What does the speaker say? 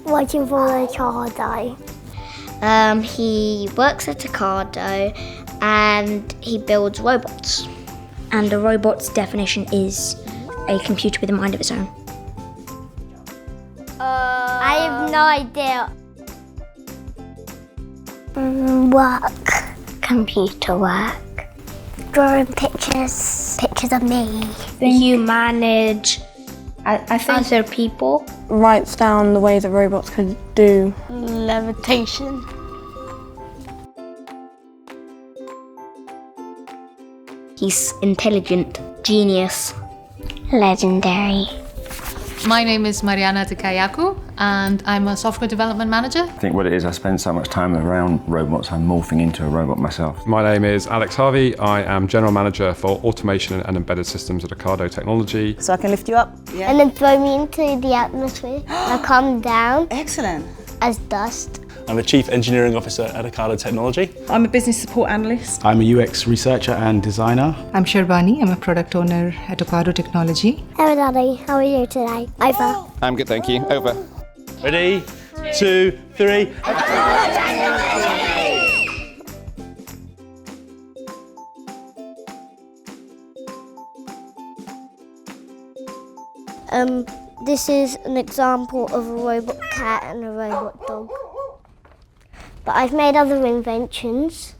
Working for Ocado. He works at Ocado and he builds robots. And a robot's definition is a computer with a mind of its own. I have no idea. Work. Computer work. Drawing pictures of me. You manage I think other people. Writes down the way that robots could do. Levitation. he's intelligent, genius. Legendary. My name is Mariana de Kayaku and I'm a software development manager. I think what it is, I spend so much time around robots, I'm morphing into a robot myself. My name is Alex Harvey. I am General Manager for Automation and Embedded Systems at Ocado Technology. So I can lift you up? Yeah. And then throw me into the atmosphere. I come down Excellent. as dust. I'm the Chief Engineering Officer at Ocado Technology. I'm a business support analyst. I'm a UX researcher and designer. I'm Sherbani. I'm a product owner at Ocado Technology. Hello, Daddy. How are you today? Over. I'm good, thank you. Over. Ready, 2, 3. This is an example of a robot cat and a robot dog. But I've made other inventions.